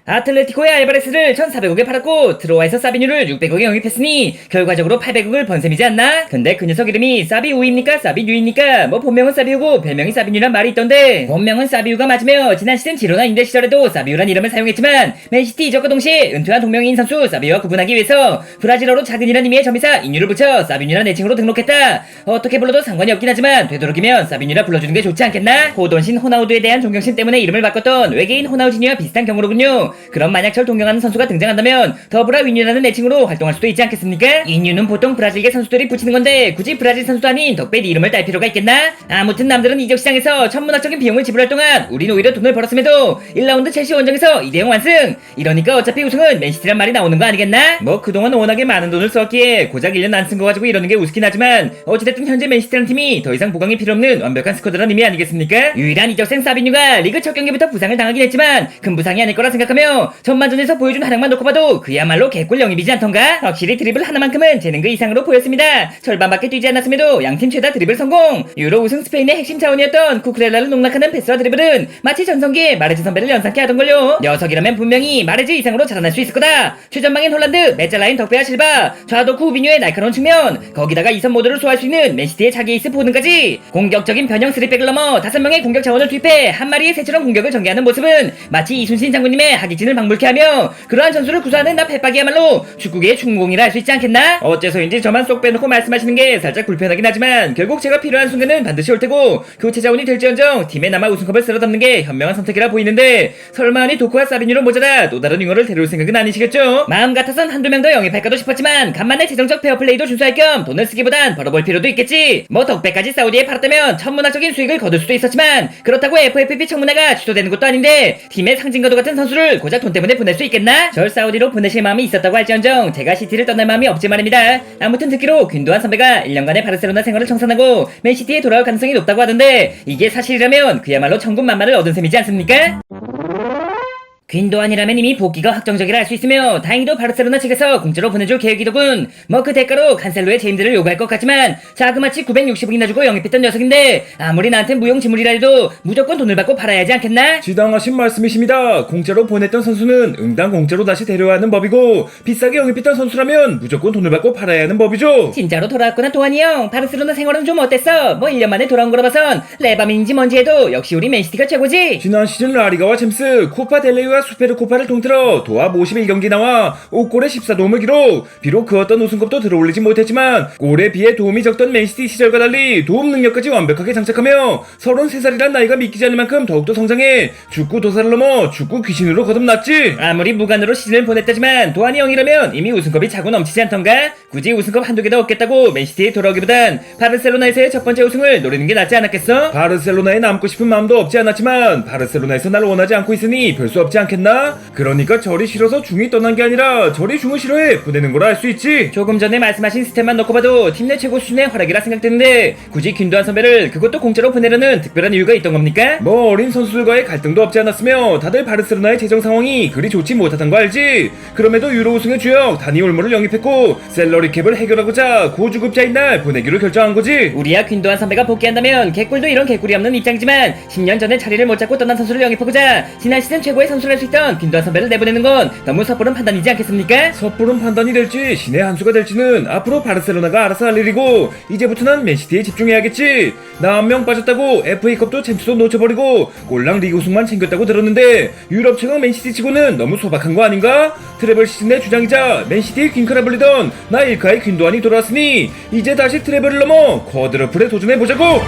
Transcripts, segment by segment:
아틀레티코의 알바레스를 1,400억에 팔았고 트로아에서 사비뉴를 600억에 영입했으니 결과적으로 800억을 번 셈이지 않나? 근데 그 녀석 이름이 사비우입니까 사비뉴입니까? 뭐 본명은 사비우고 별명이 사비뉴란 말이 있던데 본명은 사비우가 맞으며 지난 시즌 지로나 인대 시절에도 사비우란 이름을 사용했지만 맨시티 이적과 동시에 은퇴한 동명이인 선수 사비우와 구분하기 위해서 브라질어로 작은이란 의미의 점이사 인유를 붙여 사비뉴란 애칭으로 등록했다. 어떻게 불러도 상관이 없긴 하지만 되도록이면 사비뉴라 불러주는 게 좋지 않겠나? 호돈신 호나우두에 대한 존경심 때문에 이름을 바꿨던 외계인 호나우지니와 비슷한 경우로군요. 그럼 만약 절 동경하는 선수가 등장한다면 더브라 위뉴라는 애칭으로 활동할 수도 있지 않겠습니까? 인유는 보통 브라질계 선수들이 붙이는 건데 굳이 브라질 선수도 아닌 덕배의 이름을 딸 필요가 있겠나? 아무튼 남들은 이적 시장에서 천문학적인 비용을 지불할 동안 우린 오히려 돈을 벌었음에도 1라운드 첼시 원정에서 2대0 완승. 이러니까 어차피 우승은 맨시티란 말이 나오는 거 아니겠나? 뭐 그동안 워낙에 많은 돈을 썼기에 고작 1년 안 쓴 거 가지고 이러는 게 우습긴 하지만 어찌됐든 현재 맨시티라는 팀이 더 이상 보강이 필요 없는 완벽한 스쿼드란 의미 아니겠습니까? 유일한 이적생 사비뉴가 리그 첫 경기부터 부상을 당하긴 했지만 큰 부상이 아닐 거라 생각하며 전반전에서 보여준 활약만 놓고 봐도 그야말로 개꿀 영입이지 않던가? 확실히 드리블 하나만큼은 재능 그 이상으로 보였습니다. 절반밖에 뛰지 않았음에도 양팀 최다 드리블 성공. 유로 우승 스페인의 핵심 자원이었던 쿠쿠렐라를 농락하는 패스와 드리블은 마치 전성기의 마레즈 선배를 연상케 하던걸요. 녀석이라면 분명히 마레즈 이상으로 자라날 수 있을 거다. 최전방인 홀란드, 메짤라인 덕배와 실바, 좌도쿠 우비뉴의 날카로운 측면, 거기다가 2선 모드를 소화할 수 있는 맨시티의 자기 에이스 보든까지 공격적인 변형 3백을 넘어 5명의 공격 자원을 투입해 한 마리의 새처럼 공격을 전개하는 모습은 마치 이순신 장군님의 하기진을 방불케 하며 그러한 전술을 구사하는 나 페박이야말로 축구계의 충공이라 할 수 있지 않겠나? 어째서인지 저만 쏙 빼놓고 말씀하시는 게 살짝 불편하긴 하지만 결국 제가 필요한 순간은 반드시 올 테고 교체 자원이 될지언정 팀에 남아 우승컵을 쓸어 담는 게 현명한 선택이라 보이는데 설마하니 도쿠와 사비뉴로 모자라 또 다른 윙어를 데려올 생각은 아니시겠죠? 마음 같아선 한두 명 더 영입할까도 싶었지만 간만에 재정적 페어플레이도 준수할 겸 돈을 쓰기보단 벌어볼 필요도 있겠지. 뭐 덕배까지 사우디에 팔았다면 천문학적인 수익을 거둘 수도 있었지만 그렇다고 FFP 청문회가 취소되는 것도 아닌데 팀의 상징과도 같은 선수를 고작 돈 때문에 보낼 수 있겠나? 절 사우디로 보내실 마음이 있었다고 할지언정 제가 시티를 떠날 마음이 없지 말입니다. 아무튼 듣기로 균도한 선배가 1년간의 바르셀로나 생활을 청산하고 맨시티에 돌아올 가능성이 높다고 하던데 이게 사실이라면 그야말로 천군만마를 얻은 셈이지 않습니까? 균도안이라면 이미 복귀가 확정적이라 할 수 있으며 다행히도 바르셀로나 측에서 공짜로 보내줄 계획이더군. 뭐 그 대가로 칸셀로의 재임들을 요구할 것 같지만 자그마치 960억이나 주고 영입했던 녀석인데 아무리 나한테 무용지물이라 해도 무조건 돈을 받고 팔아야 하지 않겠나? 지당하신 말씀이십니다. 공짜로 보냈던 선수는 응당 공짜로 다시 데려야 하는 법이고 비싸게 영입했던 선수라면 무조건 돈을 받고 팔아야 하는 법이죠. 진짜로 돌아왔구나 도안이 형. 바르셀로나 생활은 좀 어땠어? 뭐 1년 만에 돌아온 거라 봐선 레바민인지 뭔지 해도 역시 우리 맨시티가 최고지. 지난 시즌 라리가와 챔스, 코파 델레이와 수페르코파를 통틀어 도합 51경기 나와 5골에 14도움을 기록. 비록 그 어떤 우승컵도 들어올리지 못했지만 골에 비해 도움이 적던 맨시티 시절과 달리 도움 능력까지 완벽하게 장착하며 33살이란 나이가 믿기지 않을 만큼 더욱더 성장해 축구 도사를 넘어 축구 귀신으로 거듭났지. 아무리 무관으로 시즌을 보냈다지만 도안이 형이라면 이미 우승컵이 차고 넘치지 않던가? 굳이 우승컵 한두 개 더 얻겠다고 맨시티에 돌아오기보단 바르셀로나에서의 첫 번째 우승을 노리는 게 낫지 않았겠어? 바르셀로나에 남고 싶은 마음도 없지 않았지만 바르셀로나에서 날 원하지 않고 있으니 별 수 없지 않겠나? 그러니까 절이 싫어서 중이 떠난 게 아니라 절이 중을 싫어해 보내는 거라 할 수 있지. 조금 전에 말씀하신 스탯만 놓고 봐도 팀 내 최고 수준의 활약이라 생각되는데 굳이 균도한 선배를 그것도 공짜로 보내려는 특별한 이유가 있던 겁니까? 뭐 어린 선수들과의 갈등도 없지 않았으며 다들 바르셀로나의 재정 상황이 그리 좋지 못하던 거 알지? 그럼에도 유로 우승의 주역 다니 올모를 영입했고 셀러리 캡을 해결하고자 고주급자인 날 보내기로 결정한 거지. 우리야 균도한 선배가 복귀한다면 개꿀도 이런 개꿀이 없는 입장이지만 10년 전에 자리를 못 잡고 떠난 선수를 영입하고자 지난 시즌 최고의 선수를 할 수 있던 균도한 선배를 내보내는 건 너무 섣부른 판단이지 않겠습니까? 섣부른 판단이 될지 신의 한 수가 될지는 앞으로 바르셀로나가 알아서 할 일이고 이제부터는 맨시티에 집중해야겠지. 나 한 명 빠졌다고 FA컵도 챔스도 놓쳐버리고 꼴랑 리그 우승만 챙겼다고 들었는데 유럽 최강 맨시티 치고는 너무 소박한 거 아닌가? 트래블 시즌의 주장이자 맨시티의 퀸카라 불리던 나 일카의 균도안이 돌아왔으니 이제 다시 트래블을 넘어 쿼드러플에 도전해보자고.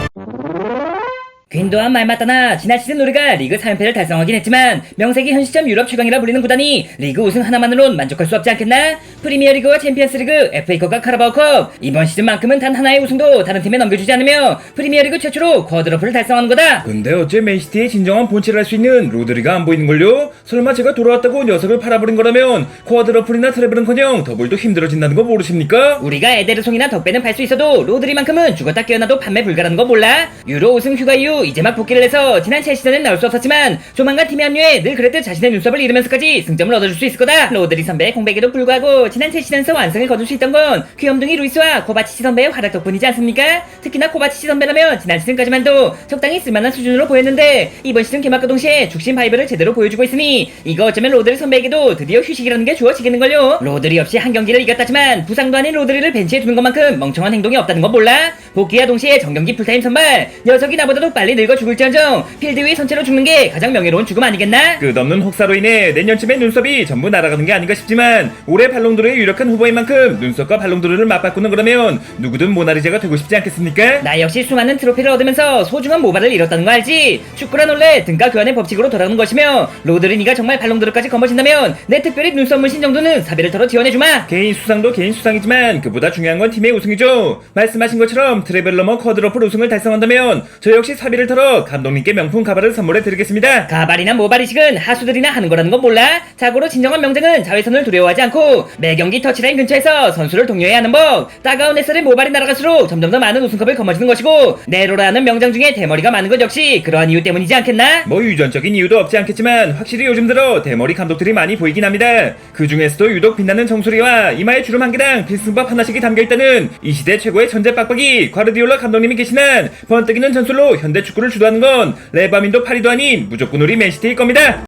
균도한 말 맞다나 지난 시즌 우리가 리그 3연패를 달성하긴 했지만 명색이 현 시점 유럽 최강이라 불리는 구단이 리그 우승 하나만으론 만족할 수 없지 않겠나? 프리미어리그와 챔피언스리그, FA컵과 카라바오컵 이번 시즌만큼은 단 하나의 우승도 다른 팀에 넘겨주지 않으며 프리미어리그 최초로 쿼드러플을 달성하는 거다. 근데 어째 맨시티의 진정한 본체를 할 수 있는 로드리가 안 보이는걸요? 설마 제가 돌아왔다고 녀석을 팔아버린 거라면 쿼드러플이나 트래블은커녕 더블도 힘들어진다는 거 모르십니까? 우리가 에데르송이나 덕배는 팔 수 있어도 로드리만큼은 죽었다 깨어나도 판매 불가라는 거 몰라? 유로 우승 휴가 이후 이제 막 복귀를 해서 지난 첼시전엔 나올 수 없었지만 조만간 팀에 합류해 늘 그랬듯 자신의 눈썹을 잃으면서까지 승점을 얻어줄 수 있을 거다. 로드리 선배의 공백에도 불구하고 지난 첼시전에서 완승을 거둘 수 있던 건 귀염둥이 루이스와 코바치치 선배의 활약 덕분이지 않습니까? 특히나 코바치치 선배라면 지난 시즌까지만도 적당히 쓸만한 수준으로 보였는데 이번 시즌 개막과 동시에 죽신 바이브를 제대로 보여주고 있으니 이거 어쩌면 로드리 선배에게도 드디어 휴식이라는 게 주어지겠는걸요. 로드리 없이 한 경기를 이겼다지만 부상도 아닌 로드리를 벤치에 두는 것만큼 멍청한 행동이 없다는 건 몰라? 복귀와 동시에 정경기 풀타임 선발 녀석이 나보다도 빨리 늙어 죽을지언정 필드 위 선체로 죽는 게 가장 명예로운 죽음 아니겠나? 끝없는 혹사로 인해 내년쯤에 눈썹이 전부 날아가는 게 아닌가 싶지만 올해 발롱도르의 유력한 후보인 만큼 눈썹과 발롱도르를 맞바꾸는 거라면 누구든 모나리자가 되고 싶지 않겠습니까? 나 역시 수많은 트로피를 얻으면서 소중한 모발을 잃었다는 거 알지? 축구란 원래 등가 교환의 법칙으로 돌아가는 것이며 로드리 니가 정말 발롱도르까지 거머쥔다면 내 특별히 눈썹 문신 정도는 사비를 털어 지원해주마. 개인 수상도 개인 수상이지만 그보다 중요한 건 팀의 우승이죠. 말씀하신 것처럼 트래블 넘어 쿼드러플 우승을 달성한다면 저 역시 사비를 털어 감독님께 명품 가발을 선물해드리겠습니다. 가발이나 모발이식은 하수들이나 하는 거라는 건 몰라? 자고로 진정한 명장은 자외선을 두려워하지 않고 매 경기 터치라인 근처에서 선수를 독려해야 하는 법. 따가운 햇살에 모발이 날아갈수록 점점 더 많은 우승컵을 거머쥐는 것이고 네로라는 명장 중에 대머리가 많은 것 역시 그러한 이유 때문이지 않겠나? 뭐 유전적인 이유도 없지 않겠지만 확실히 요즘 들어 대머리 감독들이 많이 보이긴 합니다. 그 중에서도 유독 빛나는 정수리와 이마에 주름 한 개당 필승밥 하나씩이 담겨있다는 이 시대 최고의 천재 빡빡이 과르디올라 감독님이 계신 한 번뜩이는 전술로 현대 축구를 주도하는 건 레바민도 파리도 아닌 무조건 우리 맨시티일 겁니다.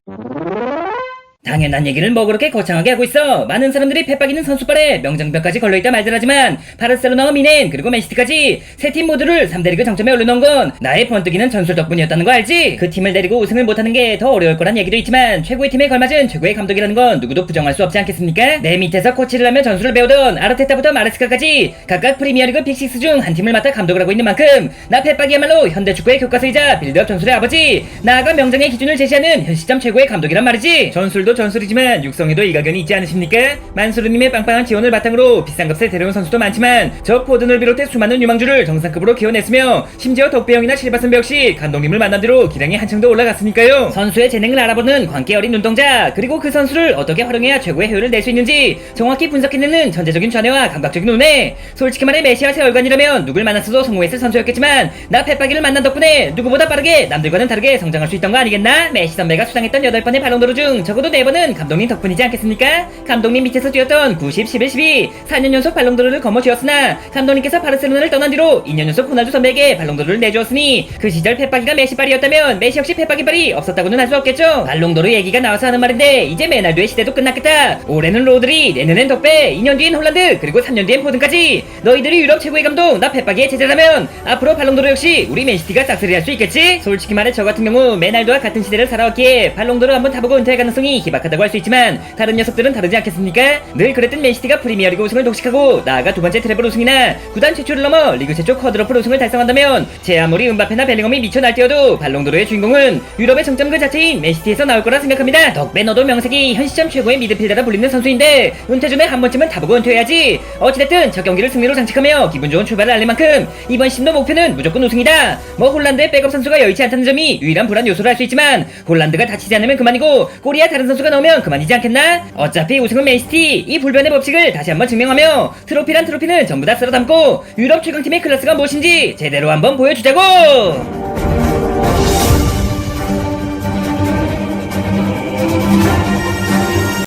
당연한 얘기를 뭐 그렇게 거창하게 하고 있어. 많은 사람들이 패박이는 선수발에 명장벽까지 걸려있다 말들 하지만 바르셀로나와 미넨 그리고 맨시티까지 세 팀 모두를 3대 리그 정점에 올려놓은 건 나의 번뜩이는 전술 덕분이었다는 거 알지? 그 팀을 데리고 우승을 못하는 게 더 어려울 거란 얘기도 있지만 최고의 팀에 걸맞은 최고의 감독이라는 건 누구도 부정할 수 없지 않겠습니까? 내 밑에서 코치를 하며 전술을 배우던 아르테타부터 마레스카까지 각각 프리미어리그 빅6 중 한 팀을 맡아 감독을 하고 있는 만큼 나 패박이야말로 현대축구의 교과서이자 빌드업 전술의 아버지, 나아가 명장의 기준을 제시하는 현 시점 최고의 감독이란 말이지. 전술도 전술이지만 육성에도 일가견이 있지 않으십니까? 만수르님의 빵빵한 지원을 바탕으로 비싼 값에 데려온 선수도 많지만 저 포든을 비롯해 수많은 유망주를 정상급으로 키워냈으며 심지어 덕배형이나 실바선배 역시 감독님을 만난 뒤로 기량이 한층 더 올라갔으니까요. 선수의 재능을 알아보는 광기 어린 눈동자, 그리고 그 선수를 어떻게 활용해야 최고의 효율을 낼 수 있는지 정확히 분석해내는 전제적인 좌뇌와 감각적인 눈에 솔직히 말해 메시와 세월간이라면 누굴 만났어도 성공했을 선수였겠지만 나 펫박이를 만난 덕분에 누구보다 빠르게 남들과는 다르게 성장할 수 있던 거 아니겠나? 메시 선배가 수상했던 8번의 발롱도르 중 적어도 4번은 감독님 덕분이지 않겠습니까? 감독님 밑에서 뛰었던 90, 11, 12 4년 연속 발롱도르를 거머쥐었으나 감독님께서 바르셀로나를 떠난 뒤로 2년 연속 호날두 선배에게 발롱도르를 내주었으니 그 시절 펫박이가 메시발이었다면 메시 역시 펫박이발이 없었다고는 할 수 없겠죠. 발롱도르 얘기가 나와서 하는 말인데 이제 메날두의 시대도 끝났겠다. 올해는 로드리, 내년엔 덕배, 2년 뒤엔 홀란드, 그리고 3년 뒤엔 포든까지 너희들이 유럽 최고의 감독 나 펫박이의 제자라면 앞으로 발롱도르 역시 우리 맨시티가 싹쓸이 할 수 있겠지? 솔직히 말해 저 같은 경우 메날두와 같은 시대를 살아왔기에 발롱도르 한번 타보고 은퇴할 가능성이 희박하다고 할 수 있지만 다른 녀석들은 다르지 않겠습니까? 늘 그랬던 맨시티가 프리미어리그 우승을 독식하고 나아가 두 번째 트래블 우승이나 구단 최초를 넘어 리그 최초 쿼드러플 우승을 달성한다면 제 아무리 은바페나 벨링엄이 미쳐 날뛰어도 발롱도르의 주인공은 유럽의 정점 그 자체인 맨시티에서 나올 거라 생각합니다. 덕배 너도 명색이 현 시점 최고의 미드필더라 불리는 선수인데 은퇴 전에 한 번쯤은 타보고 은퇴해야지. 어찌됐든 첫 경기를 승리로 장식하며 기분 좋은 출발을 알릴 만큼 이번 시즌도 목표는 무조건 우승이다. 뭐 홀란드의 백업 선수가 여의치 않다는 점이 유일한 불안 요소를 할 수 있지만 홀란드가 다치지 않으면 그만이고 골이야 다른 선수가 넣으면 그만이지 않겠나? 어차피 우승은 맨시티. 이 불변의 법칙을 다시 한번 증명하며 트로피란 트로피는 전부 다 쓸어 담고 유럽 최강팀의 클래스가 무엇인지 제대로 한번 보여주자고.